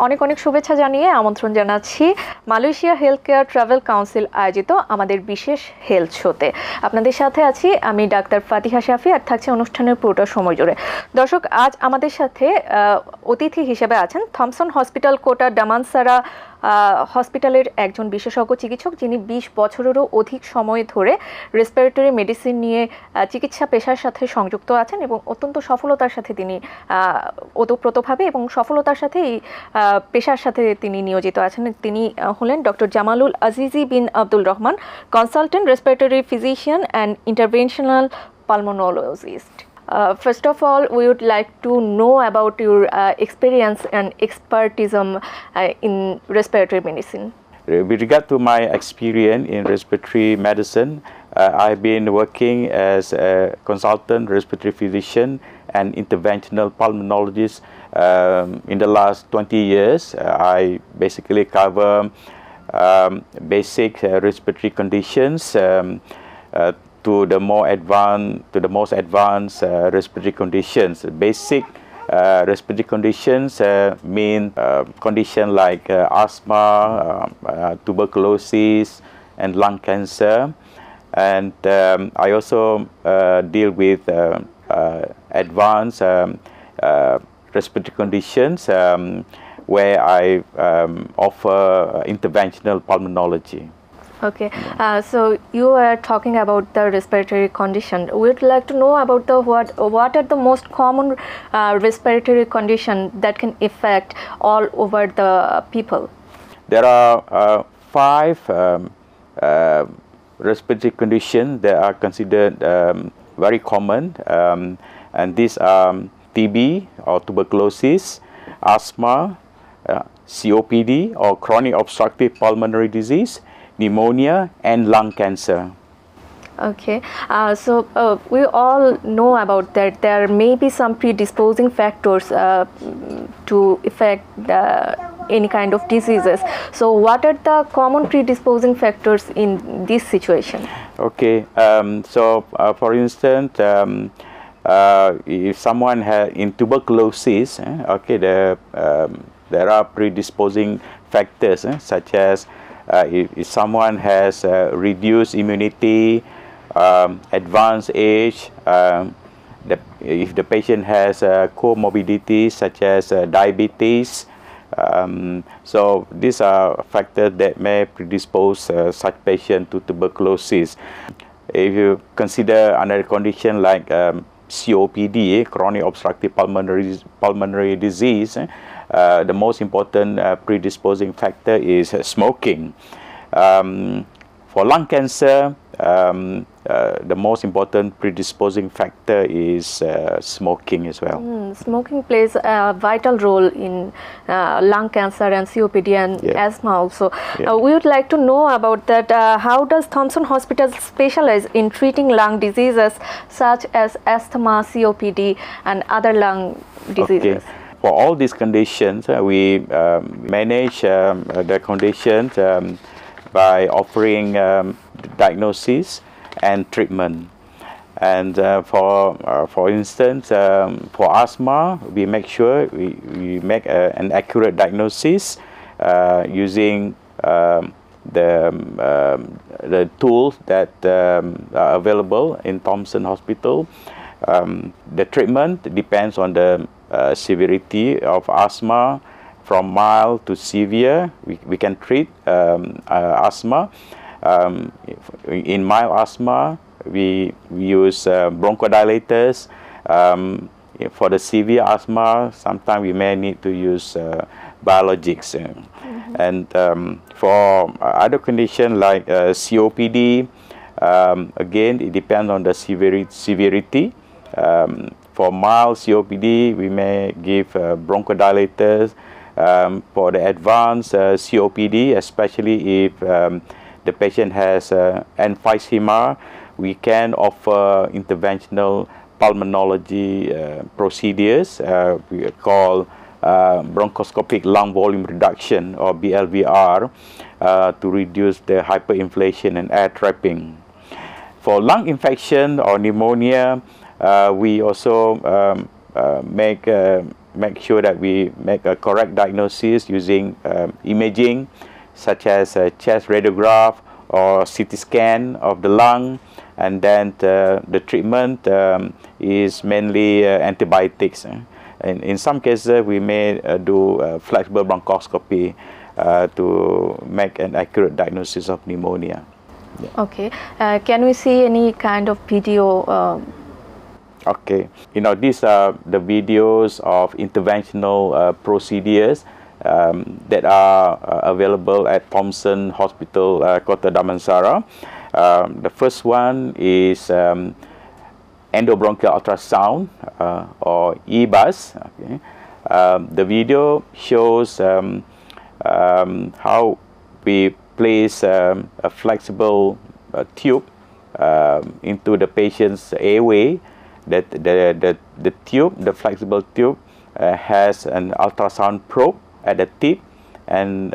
অনেক অনেক শুভেচ্ছা জানিয়ে আমন্ত্রণ জানাচ্ছি Malaysia health care travel council আয়োজিত আমাদের বিশেষ হেলথ শোতে। আপনাদের সাথে আছি আমি ডাক্তার ফাতিহা শাফি, আর থাকছে অনুষ্ঠানের পুরোটা সময় জুড়ে। দর্শক, আজ আমাদের সাথে অতিথি হিসেবে আছেন থমসন হসপিটাল কোটা ডামানসারা হসপিটালের একজন বিশেষজ্ঞ চিকিৎসক, যিনি 20 বছরেরও অধিক সময় ধরে রেসপিরেটরি মেডিসিন নিয়ে চিকিৎসা পেশার সাথে সংযুক্ত আছেন এবং অত্যন্ত সফলতার সাথে তিনি ওতপ্রোতভাবে এবং সফলতার সাথে এই পেশার সাথে তিনি নিয়োজিত আছেন। তিনি হলেন doctor Jamalul Azizi bin Abdul Rahman, consultant respiratory physician and interventional pulmonologist. First of all, we would like to know about your experience and expertise in respiratory medicine. With regard to my experience in respiratory medicine, I've been working as a consultant respiratory physician and interventional pulmonologist in the last 20 years. I basically cover basic respiratory conditions to the most advanced respiratory conditions. Basic respiratory conditions mean conditions like asthma, tuberculosis, and lung cancer. And I also deal with advanced respiratory conditions where I offer interventional pulmonology. Okay, so you are talking about the respiratory condition. We would like to know about what are the most common respiratory condition that can affect all over the people. There are 5 respiratory conditions that are considered very common, and these are TB or tuberculosis, asthma, COPD or chronic obstructive pulmonary disease, pneumonia, and lung cancer. Okay, so we all know about that there may be some predisposing factors to affect any kind of diseases. So what are the common predisposing factors in this situation? Okay, so for instance, if someone has in tuberculosis, okay, there are predisposing factors such as if someone has reduced immunity, advanced age, if the patient has comorbidities such as diabetes, so these are factors that may predispose such patient to tuberculosis. If you consider another condition like COPD, chronic obstructive pulmonary disease, the most important predisposing factor is smoking. For lung cancer, the most important predisposing factor is smoking as well. Smoking plays a vital role in lung cancer and COPD and asthma also. We would like to know about that. How does Thomson Hospital specialize in treating lung diseases such as asthma, COPD, and other lung diseases? Okay. For all these conditions, we manage the conditions by offering diagnosis and treatment. And for instance, for asthma, we make sure we make an accurate diagnosis using the tools that are available in Thomson Hospital. The treatment depends on the severity of asthma. From mild to severe, we can treat asthma. In mild asthma, we use bronchodilators. For the severe asthma, sometimes we may need to use biologics. And for other conditions like COPD, again, it depends on the severity. For mild COPD, we may give bronchodilators. For the advanced COPD, especially if the patient has emphysema, we can offer interventional pulmonology procedures we call bronchoscopic lung volume reduction or BLVR to reduce the hyperinflation and air trapping. For lung infection or pneumonia, we also make sure that we make a correct diagnosis using imaging, such as a chest radiograph or CT scan of the lung, and then the treatment is mainly antibiotics. And in some cases, we may do flexible bronchoscopy to make an accurate diagnosis of pneumonia. Yeah. Okay. Can we see any kind of video? Okay. These are the videos of interventional procedures that are available at Thomson Hospital, Kota Damansara. The first one is endobronchial ultrasound or EBUS. Okay. The video shows how we place a flexible tube into the patient's airway. The tube, the flexible tube, has an ultrasound probe at the tip, and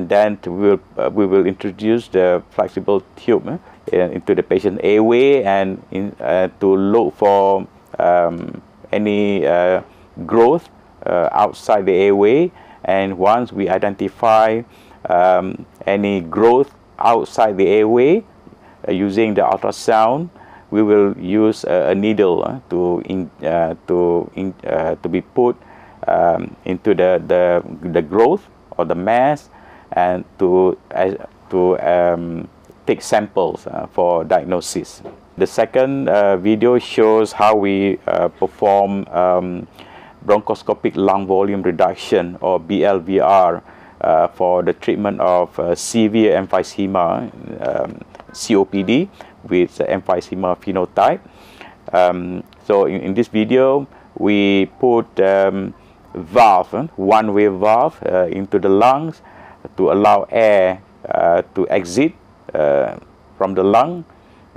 then we will introduce the flexible tube into the patient's airway and to look for any growth outside the airway. And once we identify any growth outside the airway using the ultrasound, we will use a needle to be put into the growth or the mass, and to take samples for diagnosis. The second video shows how we perform bronchoscopic lung volume reduction, or BLVR, for the treatment of severe emphysema, COPD, with emphysema phenotype. So in this video, we put valve, one-way valve, into the lungs to allow air to exit from the lung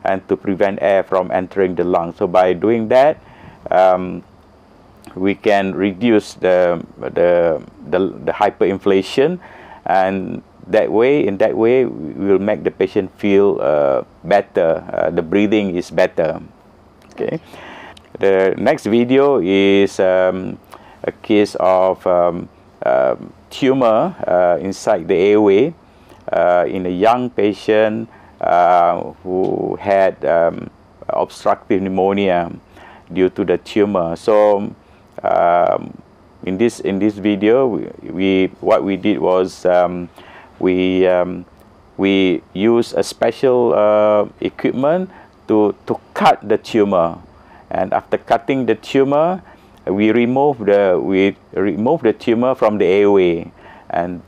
and to prevent air from entering the lung. So by doing that, we can reduce the hyperinflation, and in that way we will make the patient feel better. The breathing is better. Okay. The next video is a case of tumor inside the airway in a young patient who had obstructive pneumonia due to the tumor. So in this video, what we did was we use a special equipment to cut the tumor, and after cutting the tumor, we remove the tumor from the airway, and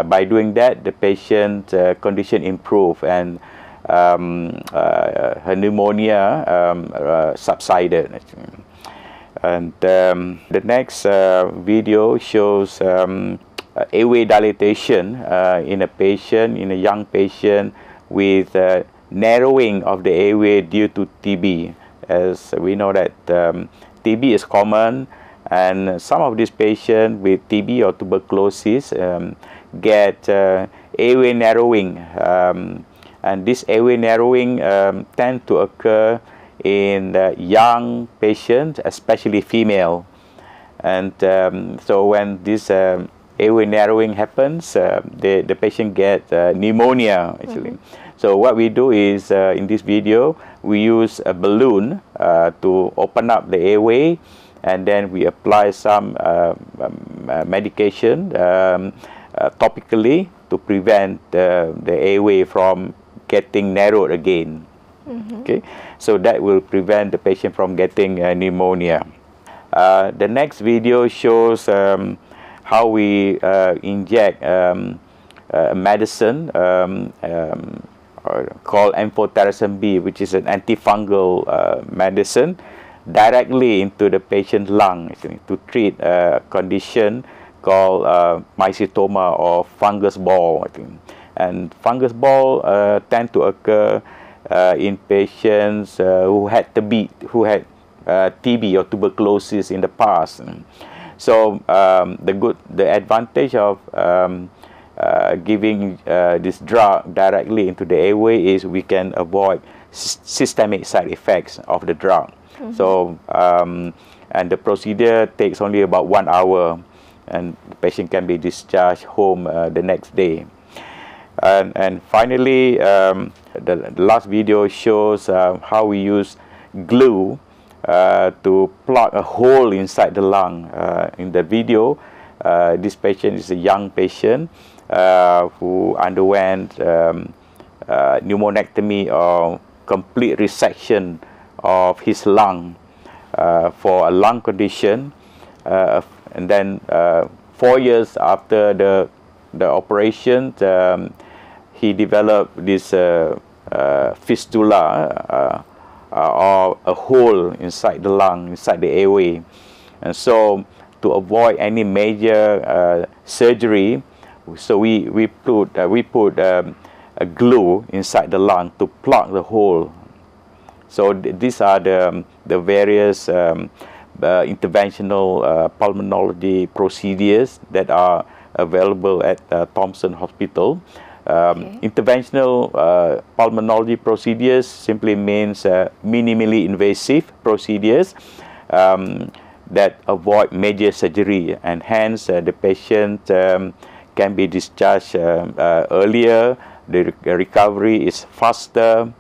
by doing that, the patient condition improved, and her pneumonia subsided. And the next video shows airway dilatation in a young patient with narrowing of the airway due to TB. As we know that TB is common, and some of these patients with TB or tuberculosis get airway narrowing, and this airway narrowing tend to occur in young patients, especially female. And so when this airway narrowing happens, the patient gets pneumonia, actually. Mm-hmm. So what we do is, in this video, we use a balloon to open up the airway, and then we apply some medication topically to prevent the airway from getting narrowed again. Mm-hmm. Okay, so that will prevent the patient from getting pneumonia. The next video shows how we inject medicine called amphotericin B, which is an antifungal medicine, directly into the patient's lung to treat a condition called mycetoma or fungus ball. And fungus ball tend to occur in patients who had TB or tuberculosis in the past. So the advantage of giving this drug directly into the airway is we can avoid systemic side effects of the drug. So, and the procedure takes only about 1 hour, and the patient can be discharged home the next day. And finally, the last video shows how we use glue to plug a hole inside the lung. In the video, this patient is a young patient who underwent pneumonectomy or complete resection of his lung for a lung condition, and then 4 years after the operation, he developed this fistula or a hole inside the lung, inside the airway. And so, to avoid any major surgery, so we put a glue inside the lung to plug the hole. So these are the various interventional pulmonology procedures that are available at Thomson Hospital. Interventional pulmonology procedures simply means minimally invasive procedures that avoid major surgery, and hence the patient can be discharged earlier, the recovery is faster,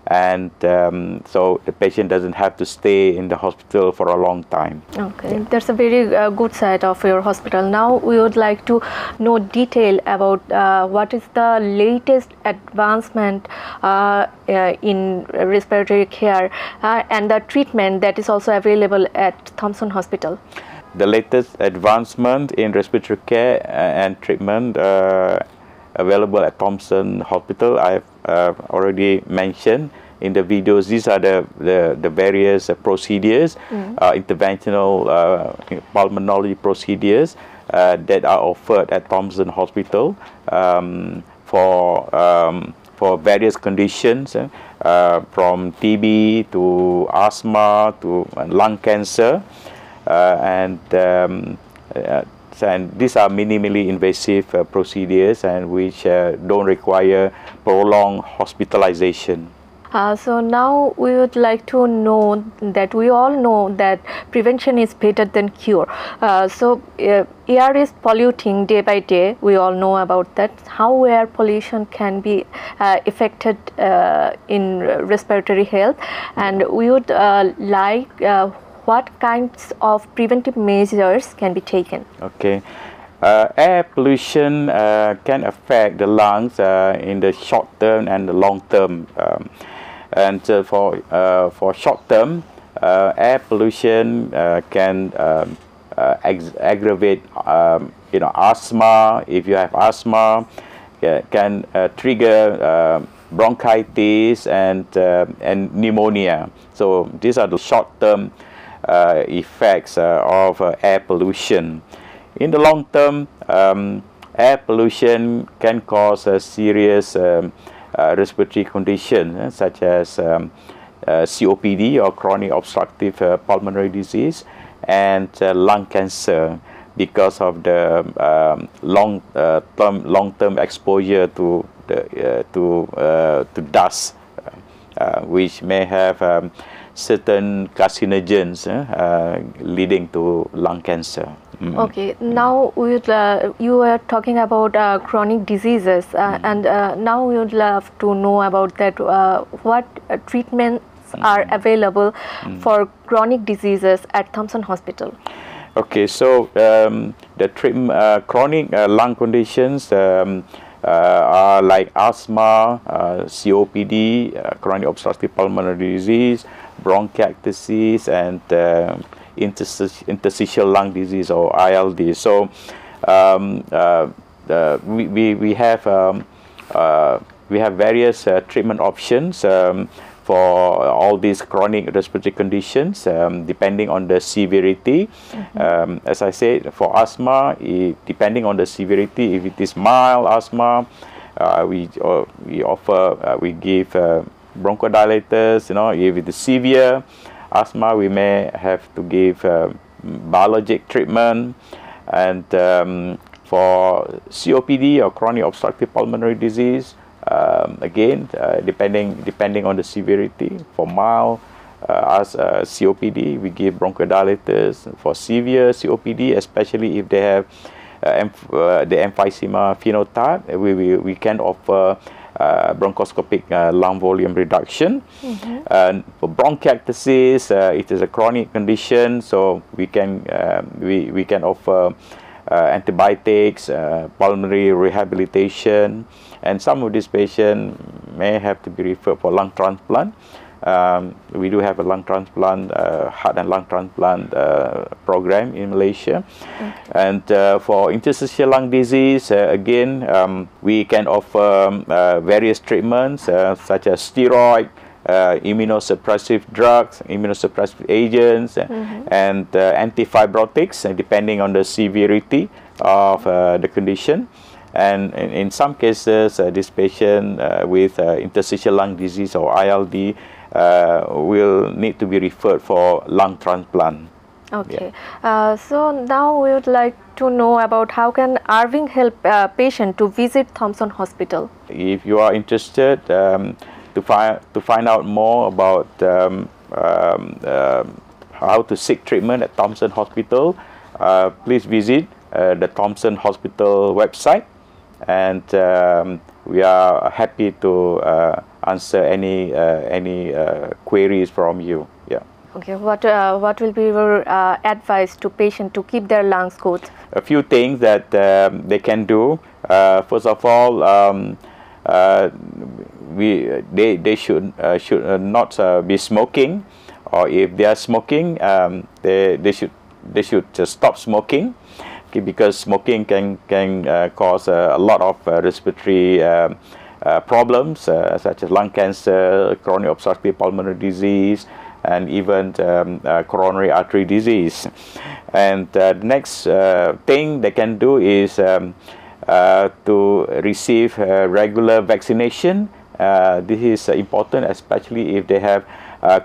and so the patient doesn't have to stay in the hospital for a long time. Okay, that's a very good side of your hospital. Now we would like to know detail about what is the latest advancement in respiratory care and the treatment that is also available at Thomson Hospital. The latest advancement in respiratory care and treatment available at Thomson Hospital, I have already mentioned in the videos. These are the various procedures, interventional pulmonology procedures that are offered at Thomson Hospital for various conditions, from TB to asthma to lung cancer, and these are minimally invasive procedures, and which don't require prolonged hospitalization. So now we would like to know that we all know that prevention is better than cure. So air is polluting day by day. We all know about that. How air pollution can be affected in respiratory health, and we would like what kinds of preventive measures can be taken? Okay. Air pollution can affect the lungs in the short term and the long term. For short term, air pollution can aggravate, asthma. If you have asthma, can trigger bronchitis and pneumonia. So these are the short term effects of air pollution. In the long term, air pollution can cause a serious respiratory conditions such as COPD or chronic obstructive pulmonary disease, and lung cancer because of the long-term exposure to dust, which may have certain carcinogens leading to lung cancer. Okay, now you were talking about chronic diseases, and now we would love to know about that. What treatments are available for chronic diseases at Thomson Hospital? Okay, so the chronic lung conditions are like asthma, COPD, chronic obstructive pulmonary disease, bronchiectasis, and interstitial lung disease or ILD. So we have various treatment options for all these chronic respiratory conditions, depending on the severity. As I said, for asthma, depending on the severity, if it is mild asthma, we give bronchodilators. If it is severe asthma, we may have to give biologic treatment. And for COPD or chronic obstructive pulmonary disease, again, depending on the severity. For mild as COPD. We give bronchodilators for severe COPD, especially if they have the emphysema phenotype. We can offer bronchoscopic lung volume reduction. For bronchiectasis, it is a chronic condition, so we can offer antibiotics, pulmonary rehabilitation, and some of these patients may have to be referred for lung transplant. We do have a lung transplant, heart and lung transplant program in Malaysia. And for interstitial lung disease, again, we can offer various treatments such as steroid, immunosuppressive drugs, immunosuppressive agents, and antifibrotics, depending on the severity of the condition. And in some cases, this patient with interstitial lung disease or ILD will need to be referred for lung transplant. Okay. So now we would like to know about how can Irving help patient to visit Thomson Hospital. If you are interested to find out more about how to seek treatment at Thomson Hospital, please visit the Thomson Hospital website, and we are happy to answer any queries from you. Yeah. Okay. What will be your advice to patient to keep their lungs good? A few things that they can do. First of all, they should not be smoking, or if they are smoking, they should stop smoking, because smoking can cause a lot of respiratory problems such as lung cancer, chronic obstructive pulmonary disease, and even coronary artery disease. And the next thing they can do is to receive regular vaccination. This is important, especially if they have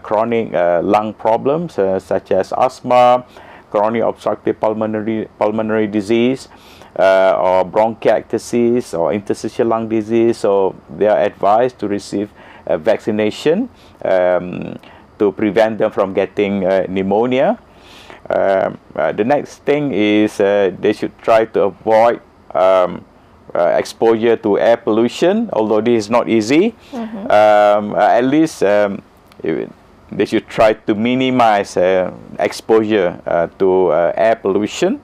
chronic lung problems such as asthma, chronic obstructive pulmonary disease, or bronchiectasis or interstitial lung disease. So they are advised to receive vaccination to prevent them from getting pneumonia. The next thing is they should try to avoid exposure to air pollution, although this is not easy. At least they should try to minimize exposure to air pollution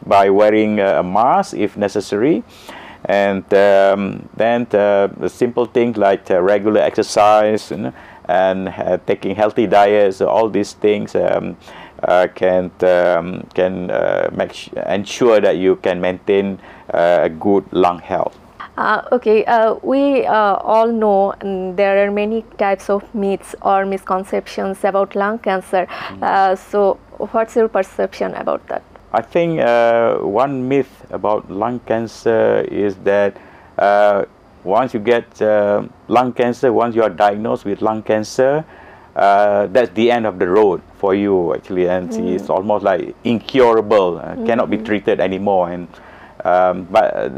by wearing a mask if necessary. And then the simple things like regular exercise, and taking healthy diets, all these things can ensure that you can maintain a good lung health. Okay, we all know there are many types of myths or misconceptions about lung cancer. So what's your perception about that? I think one myth about lung cancer is that once you get lung cancer, once you are diagnosed with lung cancer, that's the end of the road for you, actually, and it's almost like incurable, cannot be treated anymore. And but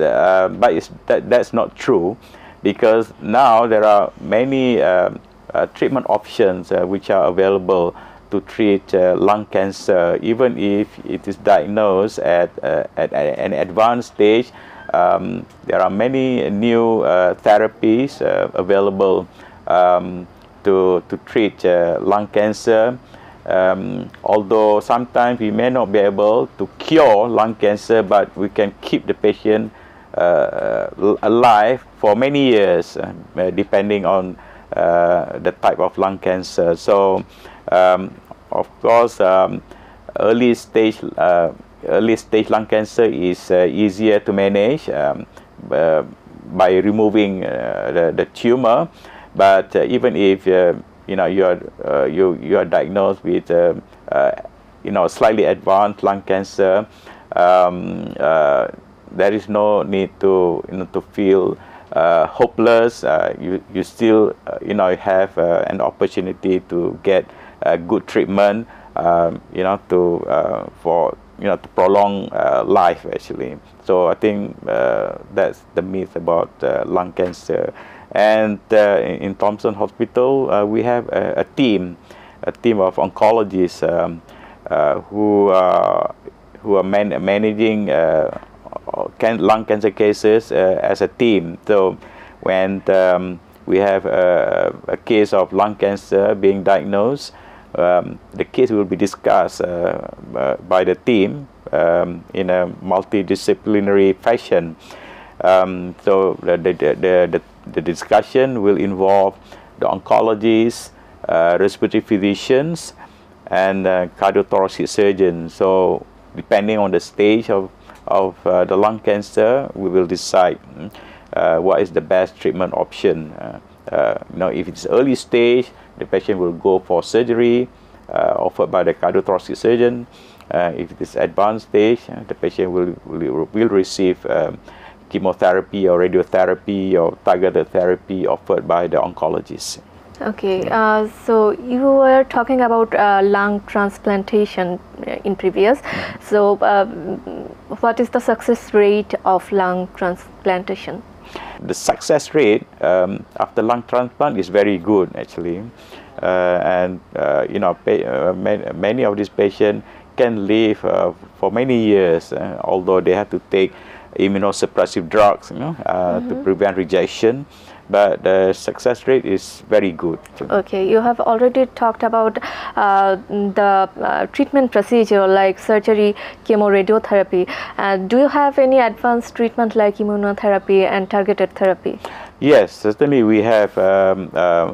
that's not true, because now there are many treatment options which are available to treat lung cancer, even if it is diagnosed at an advanced stage. There are many new therapies available to treat lung cancer. Although sometimes we may not be able to cure lung cancer, but we can keep the patient alive for many years, depending on the type of lung cancer. So, of course, early stage lung cancer is easier to manage by removing the tumor. But even if you are diagnosed with slightly advanced lung cancer, there is no need to feel hopeless. You still have an opportunity to get good treatment, to prolong life, actually. So I think that's the myth about lung cancer. And in Thomson Hospital, we have a team a team of oncologists who are managing lung cancer cases as a team. So when we have a case of lung cancer being diagnosed, the case will be discussed by the team in a multidisciplinary fashion. So the discussion will involve the oncologists, respiratory physicians, and cardiothoracic surgeons. So depending on the stage of the lung cancer, we will decide what is the best treatment option. If it's early stage, the patient will go for surgery offered by the cardiothoracic surgeon. If it is advanced stage, the patient will receive chemotherapy or radiotherapy or targeted therapy offered by the oncologist. Okay, so you were talking about lung transplantation in previous. So what is the success rate of lung transplantation? The success rate after lung transplant is very good actually, and many of these patients can live for many years, although they have to take immunosuppressive drugs, to prevent rejection. But the success rate is very good. Okay, you have already talked about the treatment procedure like surgery, chemoradiotherapy. Do you have any advanced treatment like immunotherapy and targeted therapy? Yes, certainly we have.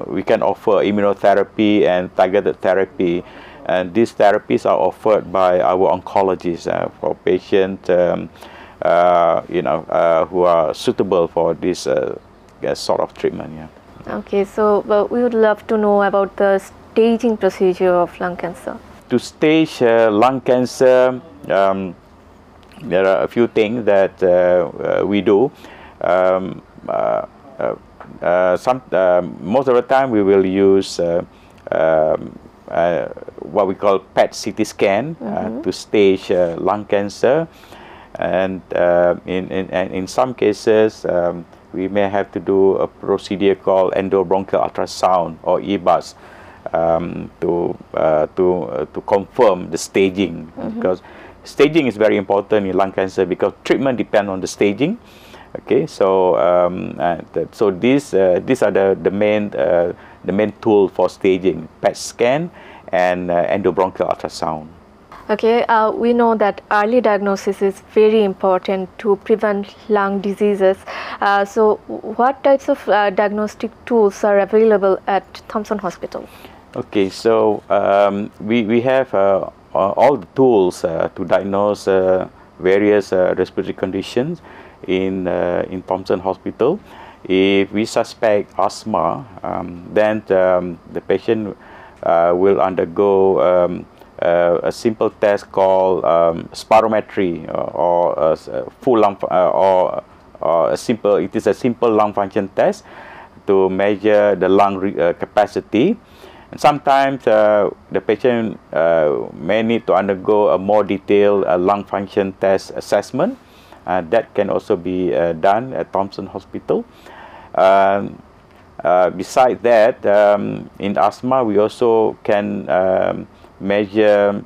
We can offer immunotherapy and targeted therapy, and these therapies are offered by our oncologists for patients, who are suitable for this sort of treatment. Yeah. Okay, so we would love to know about the staging procedure of lung cancer. To stage lung cancer, there are a few things that we do. Most of the time we will use what we call PET CT scan to stage lung cancer, and in some cases we may have to do a procedure called endobronchial ultrasound or EBUS to confirm the staging, because staging is very important in lung cancer because treatment depends on the staging. Okay, so so these are the main tool for staging: PET scan and endobronchial ultrasound. Okay, we know that early diagnosis is very important to prevent lung diseases. So what types of diagnostic tools are available at Thomson Hospital? Okay, so we have all the tools to diagnose various respiratory conditions in Thomson Hospital. If we suspect asthma, then the patient will undergo a simple test called spirometry, or a full lung, or a simple. It is a simple lung function test to measure the lung capacity. And sometimes the patient may need to undergo a more detailed lung function test assessment. That can also be done at Thomson Hospital. Besides that, in asthma, we also can measure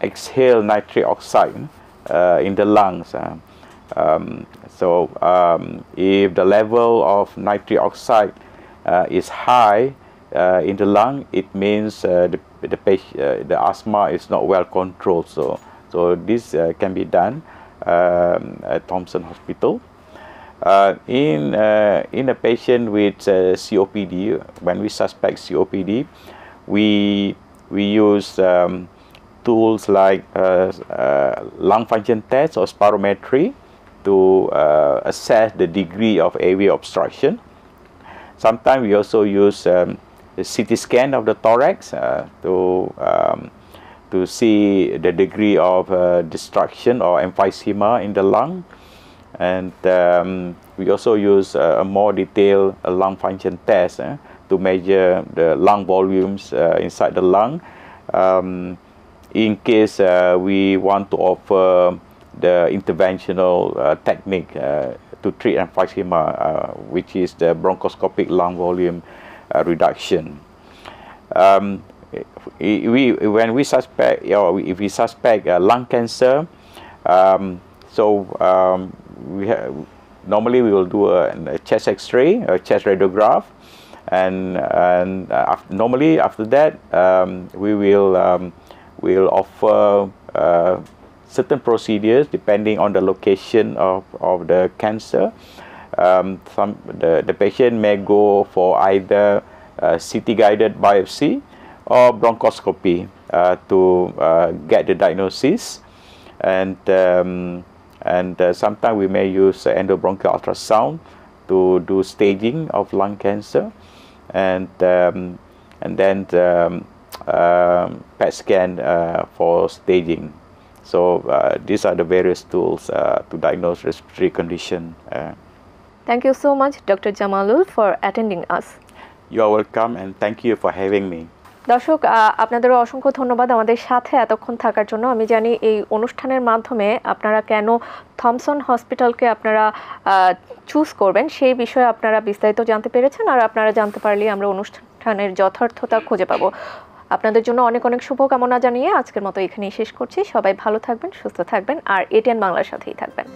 exhaled nitric oxide in the lungs. If the level of nitric oxide is high in the lung, it means the asthma is not well controlled. So this can be done at Thomson Hospital. In a patient with COPD, when we suspect COPD, we use tools like lung function test or spirometry to assess the degree of airway obstruction. Sometimes we also use the CT scan of the thorax to see the degree of destruction or emphysema in the lung. And we also use a more detailed lung function test to measure the lung volumes inside the lung, in case we want to offer the interventional technique to treat emphysema, which is the bronchoscopic lung volume reduction. When we suspect, or if we suspect lung cancer, normally we will do a chest X-ray, a chest radiograph, and normally after that we will offer certain procedures depending on the location of the cancer. The patient may go for either CT guided biopsy or bronchoscopy to get the diagnosis, and sometimes we may use endobronchial ultrasound to do staging of lung cancer, and then PET scan for staging. So these are the various tools to diagnose respiratory condition. Thank you so much, Dr. Jamalul, for attending us. You are welcome, and thank you for having me. দর্শক, আপনাদেরও অসংখ্য ধন্যবাদ আমাদের সাথে এতক্ষণ থাকার জন্য। আমি জানি এই অনুষ্ঠানের মাধ্যমে আপনারা কেন থমসন হসপিটালকে আপনারা চুজ করবেন সেই বিষয়ে আপনারা বিস্তারিত জানতে পেরেছেন, আর আপনারা জানতে পারলে আমরা অনুষ্ঠানের যথার্থতা খুঁজে পাবো। আপনাদের জন্য অনেক অনেক শুভকামনা জানিয়ে আজকের মতো এখানেই শেষ করছি। সবাই ভালো থাকবেন, সুস্থ থাকবেন, আর এটিএন বাংলার সাথেই থাকবেন।